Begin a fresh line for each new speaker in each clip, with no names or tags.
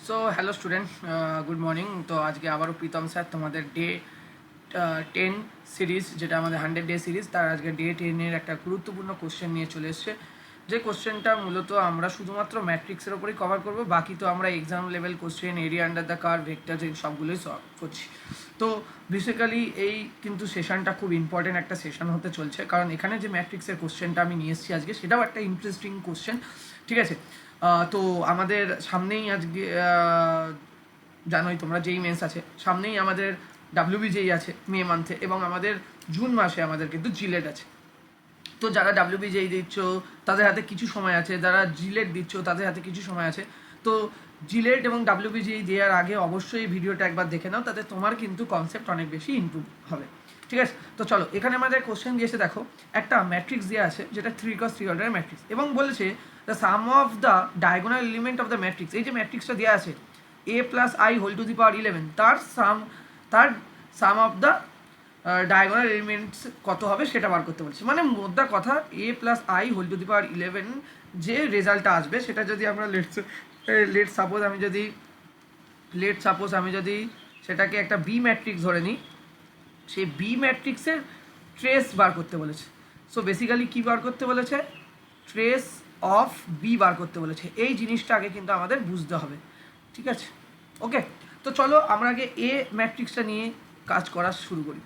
So hello student, good morning. তো আজকে আবারও প্রীতম স্যার তোমাদের ডে 10 সিরিজ, যেটা আমাদের 100 ডে সিরিজ, তার আজকে ডে 10-এর একটা গুরুত্বপূর্ণ কোশ্চেন নিয়ে চলে এসছে। যে কোশ্চেনটা মূলত আমরা শুধুমাত্র ম্যাট্রিক্সের ওপরেই কভার করব, বাকি তো আমরা exam level question, area under the curve, vector, এই সবগুলোই সলভ করছি। তো বেসিক্যালি এই কিন্তু সেশনটা খুব ইম্পর্টেন্ট একটা সেশন হতে চলছে, কারণ এখানে যে ম্যাট্রিক্সের কোশ্চেনটা আমি নিয়ে এসেছি আজকে, সেটাও একটা ইন্টারেস্টিং কোশ্চেন। ঠিক আছে, তো আমাদের সামনেই আজকে জানোই তোমরা, যেই মেন্স আছে সামনেই, আমাদের ডাব্লিউবিজেই আছে মে মান্থে, এবং আমাদের জুন মাসে আমাদের কিন্তু জিলেট আছে। তো যারা ডাব্লিউবিজেই দিচ্ছ তাদের হাতে কিছু সময় আছে, যারা জিলেট দিচ্ছ তাদের হাতে কিছু সময় আছে। তো জিলেট এবং ডাব্লিউবিজেই দেওয়ার আগে অবশ্যই এই ভিডিওটা একবার দেখে নাও, তাতে তোমার কিন্তু কনসেপ্ট অনেক বেশি ইমপ্রুভ হবে। ঠিক আছে, তো চলো, এখানে আমাদের কোশ্চেন দিয়েছে, দেখো একটা ম্যাট্রিক্স দেওয়া আছে যেটা 3x3 অর্ডারের ম্যাট্রিক্স, এবং বলেছে the some of the diagonal element of the matrix. এই যে ম্যাট্রিক্সটা দেওয়া আছে a+i^11, তার সাম অফ দ্য ডায়াগোনাল এলিমেন্টস কত হবে সেটা বার করতে বলছে। মানে মোদ্দা কথা, a+i^11 যে রেজাল্টটা আসবে সেটা যদি আমরা লেট সাপোজ আমি যদি সেটাকে একটা বি ম্যাট্রিক্স ধরে নিই, সেই বি ম্যাট্রিক্সের ট্রেস বার করতে বলেছে। সো বেসিক্যালি কী বার করতে বলেছে? ট্রেস অফ বি বার করতে বলেছে। এই জিনিসটা আগে কিন্তু আমাদের বুঝতে হবে। ঠিক আছে, ওকে। তো চলো আমরা আগে এ ম্যাট্রিক্সটা নিয়ে কাজ করা শুরু করি।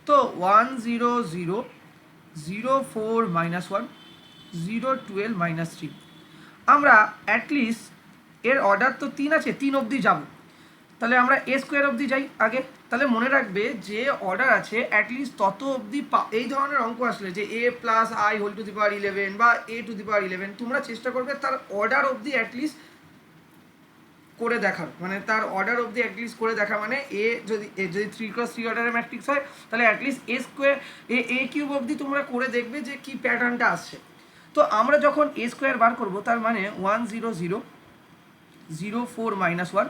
তো 1 0 0 0 4 -1 0 12 -3, আমরা অ্যাটলিস্ট এর অর্ডার তো 3 আছে, 3 অবধি যাব। তাহলে আমরা এ স্কোয়ার অবধি যাই আগে। তাহলে মনে রাখবে যে অর্ডার আছে অ্যাটলিস্ট তত অবধি, এই ধরনের অঙ্ক আসলে যে a+i^11 বা a^11, তোমরা চেষ্টা করবে তার অর্ডার অবধি অ্যাটলিস্ট করে দেখার, মানে তার অর্ডার অবধি অ্যাটলিস্ট করে দেখা, মানে যদি 3x3 অর্ডারের ম্যাট্রিক্স হয় তাহলে অ্যাটলিস্ট a কিউব অবধি তোমরা করে দেখবে যে কি প্যাটার্নটা আসছে। তো আমরা যখন a স্কোয়ার বার করব, তার মানে 1 0 0 0 4 -1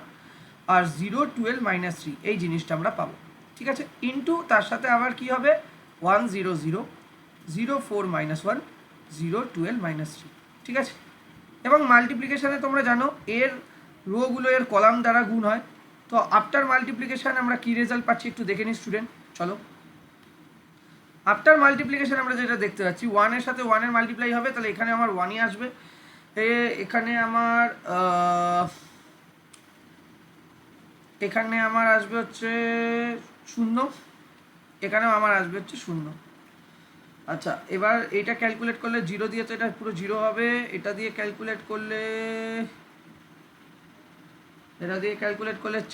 আর 0 12 -3, এই জিনিসটা আমরা পাবো। ঠিক আছে, ইন্টু তার সাথে আবার কি হবে 1 0 0 0 4 -1 0 12 -3। ঠিক আছে, এবং মাল্টিপ্লিকেশানে তোমরা জানো এর রোগুলো এর কলাম দ্বারা গুণ হয়। তো আফটার মাল্টিপ্লিকেশান আমরা কি রেজাল্ট পাচ্ছি একটু দেখে নিই স্টুডেন্ট। চলো, আফটার মাল্টিপ্লিকেশান আমরা যেটা দেখতে পাচ্ছি, 1-এর সাথে 1-এর মাল্টিপ্লাই হবে, তাহলে এখানে আমার 1-ই আসবে। এখানে আমার আসবে হচ্ছে 0, এখানেও আমার আসবে হচ্ছে 0। আচ্ছা, এবার এটা ক্যালকুলেট করলে 0 দিয়ে তো এটা পুরো 0 হবে, এটা দিয়ে ক্যালকুলেট করলে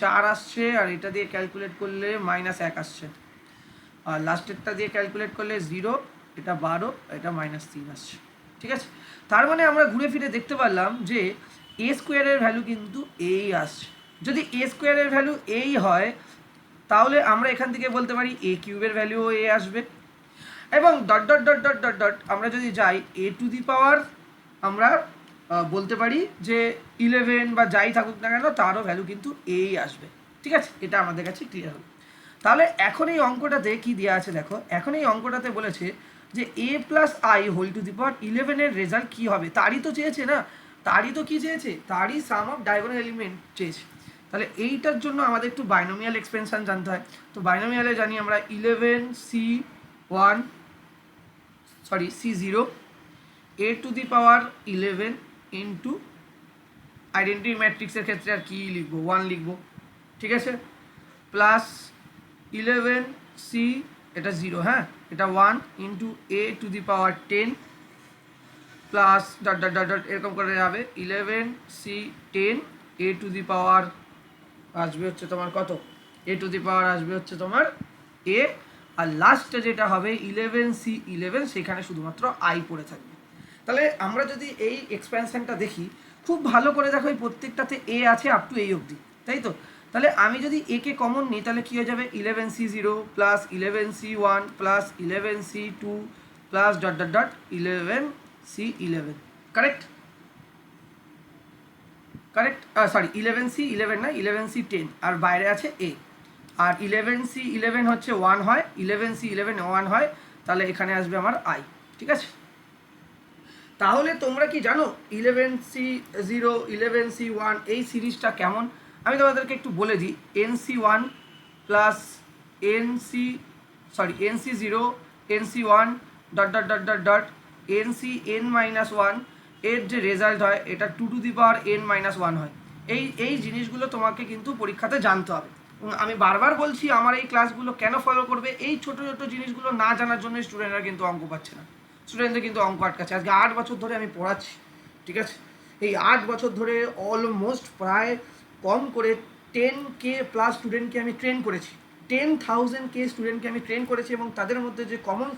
4 আসছে, আর এটা দিয়ে ক্যালকুলেট করলে -1 আসছে, আর লাস্টেরটা দিয়ে ক্যালকুলেট করলে 0, এটা 12, এটা -3 আসছে। ঠিক আছে, তার মানে আমরা ঘুরে ফিরে দেখতে পারলাম যে এ স্কোয়ারের ভ্যালু কিন্তু এই আসছে। যদি এ স্কোয়ারের ভ্যালু এই হয়, তাহলে আমরা এখান থেকে বলতে পারি এ কিউবের ভ্যালুও এ আসবে, এবং dot dot dot dot dot dot আমরা যদি যাই a⁴, আমরা বলতে পারি যে 11 বা যাই থাকুক না কেন তারও ভ্যালু কিন্তু এই আসবে। ঠিক আছে, এটা আমাদের কাছে ক্লিয়ার হলো। তাহলে এখন এই অঙ্কটাতে কি দেওয়া আছে দেখো, এখন এই অঙ্কটাতে বলেছে যে a+i^11 এর রেজাল্ট কী হবে, তারই তো চেয়েছে না, তারই তো কী চেয়েছে, তারই সাম অফ ডায়াগোনাল এলিমেন্ট চেয়েছে। তাহলে এইটার জন্য আমাদের একটু বাইনোমিয়াল এক্সপেনশন জানতে হয়। তো বাইনোমিয়ালে জানি আমরা C0 a⁴11 ইন্টু আইডেন্টিটি ম্যাট্রিক্সের ক্ষেত্রে আর কি লিখবো, 1 লিখবো। ঠিক আছে, প্লাস 11C, এটা 0, হ্যাঁ, এটা 1 into a⁴10 plus dot dot dot dot এরকম করে যাবে 11C10 a⁴ আসবে হচ্ছে তোমার কত, a⁴ আসবে হচ্ছে তোমার a, আর লাস্টে যেটা হবে 11C11, সেখানে শুধুমাত্র i পড়ে থাকবে। তাহলে আমরা যদি এই এক্সপ্যানশনটা দেখি খুব ভালো করে, দেখো এই প্রত্যেকটাতে a আছে আপ টু এই অবধি, তাই তো। তাহলে আমি যদি a কে কমন নিই, তাহলে কী হয়ে যাবে 11C0 plus 11C1 plus 11C2 plus dot dot dot 11C11, correct, sorry 11C11 না, 11C10, আর বাইরে আছে a, আর 11C11 হচ্ছে 1 হয়, 11C11 1 হয়, তাহলে এখানে আসবে আমার i। ঠিক আছে, তাহলে তোমরা কি জানো 11C0 11C1 এই সিরিজটা কেমন? আমি তোমাদেরকে একটু বলে দিই। NC1 plus NC0 NC1 dot dot dot dot dot NCn-1 এর যে রেজাল্ট হয় এটা 2n-1 হয়। এই জিনিসগুলো তোমাকে কিন্তু পরীক্ষাতে জানতে হবে। আমি বারবার বলছি আমার এই ক্লাসগুলো কেন ফলো করবে, এই ছোটো ছোটো জিনিসগুলো না জানার জন্য স্টুডেন্টরা কিন্তু অঙ্ক পাচ্ছে না, স্টুডেন্টদের কিন্তু অঙ্ক আটকাচ্ছে। আজকে 8 বছর ধরে আমি পড়াচ্ছি, ঠিক আছে? এই 8 বছর ধরে অলমোস্ট প্রায় কম করে 10K প্লাস স্টুডেন্টকে আমি ট্রেন করেছি, 10,000K স্টুডেন্টকে আমি ট্রেন করেছি, এবং তাদের মধ্যে যে কমন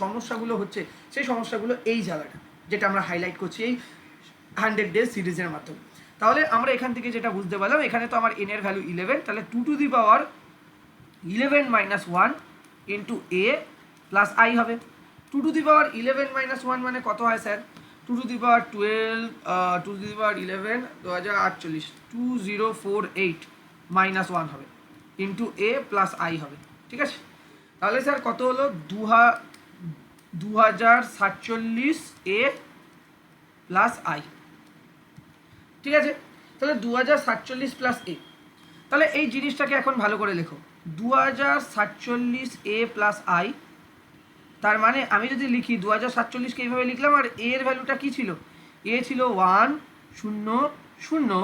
সমস্যাগুলো হচ্ছে সেই সমস্যাগুলো এই জায়গাটা যেটা আমরা হাইলাইট করছি এই 100 ডেজ সিরিজের মাধ্যমে। তাহলে আমরা এখান থেকে যেটা বুঝতে পারলাম, এখানে তো আমার n এর ভ্যালু 11, তাহলে 2^11-1 ইন্টু a প্লাস i হবে। 2^11-1 মানে কত হয় স্যার? 2^12 2^11 2048 2048-1 হবে ইন্টু a প্লাস i হবে, ঠিক আছে? তাহলে স্যার কত হলো? 2047 a প্লাস i, ঠিক আছে? তাহলে 2047 প্লাস a, তাহলে এই জিনিসটাকে এখন ভালো করে লেখো। 2047 a প্লাস i, তার মানে আমি যদি লিখি 2047কে এইভাবে লিখলাম, আর a এর ভ্যালুটা কি ছিল? a ছিল 1 0 0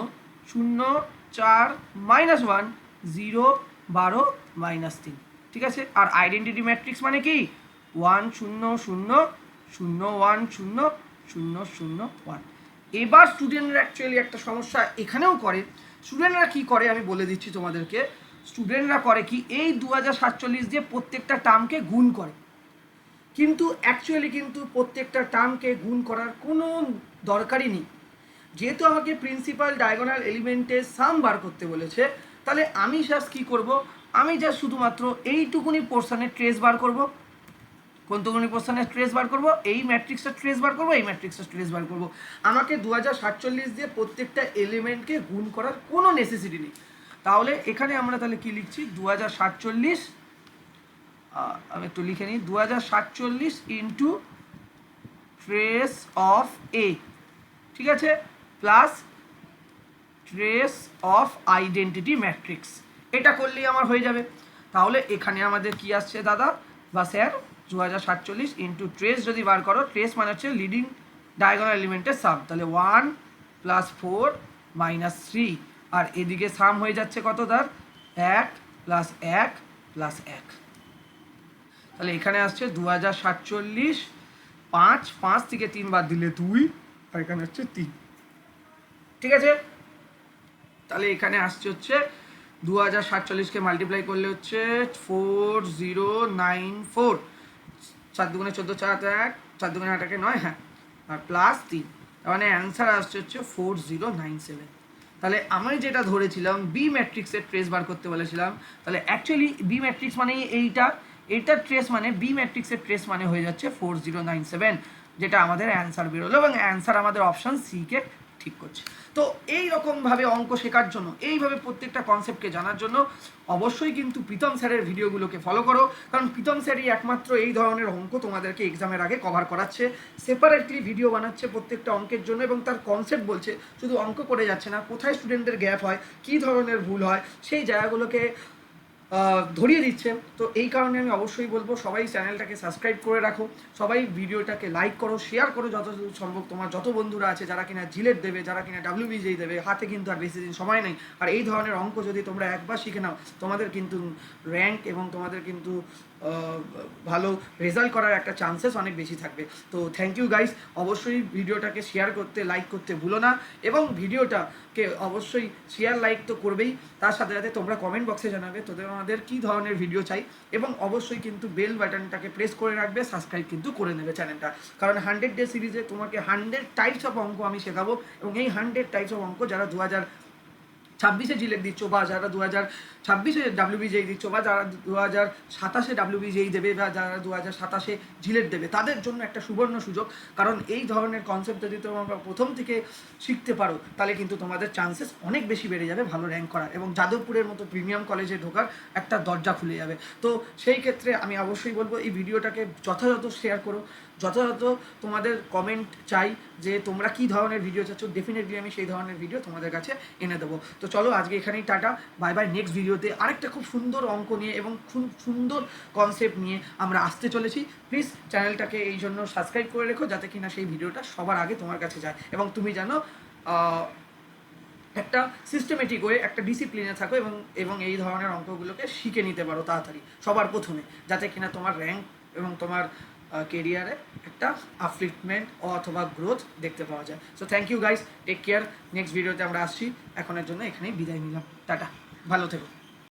0 4 -1 0 12 -3, ঠিক আছে? আর আইডেন্টিটি ম্যাট্রিক্স মানে কি? 1 0 0 0 1 0 0 0 1। এবার স্টুডেন্টরা অ্যাকচুয়ালি একটা সমস্যা এখানেও করে। স্টুডেন্টরা কি করে আমি বলে দিচ্ছি তোমাদেরকে। স্টুডেন্টরা করে কি, এই 2047 দিয়ে প্রত্যেকটা টার্মকে গুণ করে, কিন্তু অ্যাকচুয়ালি কিন্তু প্রত্যেকটা টার্মকে গুণ করার কোনো দরকারই নেই। যেহেতু আমাকে প্রিন্সিপাল ডায়াগোনাল এলিমেন্টের সাম বার করতে বলেছে, তাহলে আমি জাস্ট কী করব, আমি জাস্ট শুধুমাত্র এইটুকুনি পোর্শনের ট্রেস বার করব। কোনটুকুনি পোর্শনের ট্রেস বার করব? এই ম্যাট্রিক্সটা ট্রেস বার করব, এই ম্যাট্রিক্সটা ট্রেস বার করব। আমাকে 2047 দিয়ে প্রত্যেকটা এলিমেন্টকে গুণ করার কোনো নেসেসিটি নেই। তাহলে এখানে আমরা তাহলে কি লিখছি? 2047, আমি একটু লিখে নিই, 2047 ইন্টু ট্রেস অফ এ, ঠিক আছে, plus trace of identity matrix. এটা করলেই আমার হয়ে যাবে। তাহলে এখানে আমাদের কি আসছে দাদা বা স্যার? 2047 ইন্টু ট্রেস যদি বার করো, ট্রেস মানে হচ্ছে লিডিং ডায়াগোনাল এলিমেন্টের সাম, তাহলে 1 + 4 - 3, আর এদিকে সাম হয়ে যাচ্ছে কত তার? 1 + 1 + 1। তাহলে এখানে আসছে 2047, 5 থেকে 3 বাদ দিলে 2, আর এখানে হচ্ছে 3, ঠিক আছে? তাহলে এখানে আসছে হচ্ছে 2047কে মাল্টিপ্লাই করলে হচ্ছে 4094, 4 দুগুণে 14, 4 হাতে 1, 4 দুগুণে 8 9, হ্যাঁ, আর প্লাস 3, তার মানে অ্যান্সার আসছে হচ্ছে 4097। তাহলে আমি যেটা ধরেছিলাম বি ম্যাট্রিক্সের ট্রেস বার করতে বলেছিলাম, তাহলে অ্যাকচুয়ালি বি ম্যাট্রিক্স মানে এইটার ট্রেস মানে বি ম্যাট্রিক্সের ট্রেস মানে হয়ে যাচ্ছে 4097, যেটা আমাদের অ্যান্সার বেরোলো, এবং অ্যান্সার আমাদের অপশান সিকে ঠিক করছে। তো এই রকমভাবে অঙ্ক শেখার জন্য, এইভাবে প্রত্যেকটা কনসেপ্টকে জানার জন্য অবশ্যই কিন্তু প্রীতম স্যারের ভিডিওগুলোকে ফলো করো, কারণ প্রীতম স্যারই একমাত্র এই ধরনের অঙ্ক তোমাদেরকে এক্সামের আগে কভার করাচ্ছে, সেপারেটলি ভিডিও বানাচ্ছে প্রত্যেকটা অঙ্কের জন্য, এবং তার কনসেপ্ট বলছে, শুধু অঙ্ক করে যাচ্ছে না, কোথায় স্টুডেন্টদের গ্যাপ হয়, কী ধরনের ভুল হয়, সেই জায়গাগুলোকে ধরিয়ে দিচ্ছে। তো এই কারণে আমি অবশ্যই বলবো সবাই চ্যানেলটাকে সাবস্ক্রাইব করে রাখো, সবাই ভিডিওটাকে লাইক করো, শেয়ার করো যতদূর সম্ভব। তোমার যত বন্ধুরা আছে যারা কিনা জিলেট দেবে, যারা কিনা WBJEE দেবে, হাতে কিন্তু আর বেশি দিন সময় নেই, আর এই ধরনের অঙ্ক যদি তোমরা একবার শিখে নাও, তোমাদের কিন্তু র্যাঙ্ক এবং তোমাদের কিন্তু ভালো রেজাল্ট করার একটা চান্সেস অনেক বেশি থাকবে। তো থ্যাংক ইউ গাইস, অবশ্যই ভিডিওটাকে শেয়ার করতে, লাইক করতে ভুলো না, এবং ভিডিওটাকে অবশ্যই শেয়ার লাইক তো করবেই, তার সাথে সাথে তোমরা কমেন্ট বক্সে জানাবে আমাদের কী ধরনের ভিডিও চাই, এবং অবশ্যই কিন্তু বেল বাটনটাকে প্রেস করে রাখবে, সাবস্ক্রাইব কিন্তু করে নেবে চ্যানেলটা, কারণ 100 ডে সিরিজে তোমাকে 100 টাইপস অফ অঙ্ক আমি শেখাবো, এবং এই 100 টাইপস অফ অঙ্ক যারা 2026-এ জিলেট দিচ্ছ, বা যারা 2026-এ WBJEE দিচ্ছ, বা যারা 2027-এ WBJEE দেবে, বা যারা 2027-এ জিলেট দেবে, তাদের জন্য একটা সুবর্ণ সুযোগ, কারণ এই ধরনের কনসেপ্ট যদি তোমরা প্রথম থেকে শিখতে পারো, তাহলে কিন্তু তোমাদের চান্সেস অনেক বেশি বেড়ে যাবে ভালো র্যাঙ্ক করার, এবং যাদবপুরের মতো প্রিমিয়াম কলেজে ঢোকার একটা দরজা খুলে যাবে। তো সেই ক্ষেত্রে আমি অবশ্যই বলবো এই ভিডিওটাকে যথাযথ শেয়ার করো, যথাযথ তোমাদের কমেন্ট চাই যে তোমরা কী ধরনের ভিডিও চাচ্ছ, ডেফিনেটলি আমি সেই ধরনের ভিডিও তোমাদের কাছে এনে দেবো। তো চলো আজকে এখানেই টাটা, বাই বাই। নেক্সট ভিডিওতে আরেকটা খুব সুন্দর অঙ্ক নিয়ে এবং খুব সুন্দর কনসেপ্ট নিয়ে আমরা আসতে চলেছি। প্লিজ চ্যানেলটাকে এই জন্য সাবস্ক্রাইব করে রেখো যাতে কিনা সেই ভিডিওটা সবার আগে তোমার কাছে যায় এবং তুমি জানো একটা সিস্টেমেটিক ওয়ে, একটা ডিসিপ্লিনে থাকো এবং এই ধরনের অঙ্কগুলোকে শিখে নিতে পারো তাড়াতাড়ি সবার প্রথমে, যাতে কিনা তোমার র্যাঙ্ক এবং তোমার কেরিয়ারে একটা আপলিফটমেন্ট অথবা গ্রোথ দেখতে পাওয়া যায়। So thank you guys, take care. Next ভিডিওতে আমরা আসছি, এখনের জন্য এখানেই বিদায় নিলাম, টাটা, ভালো থেকো।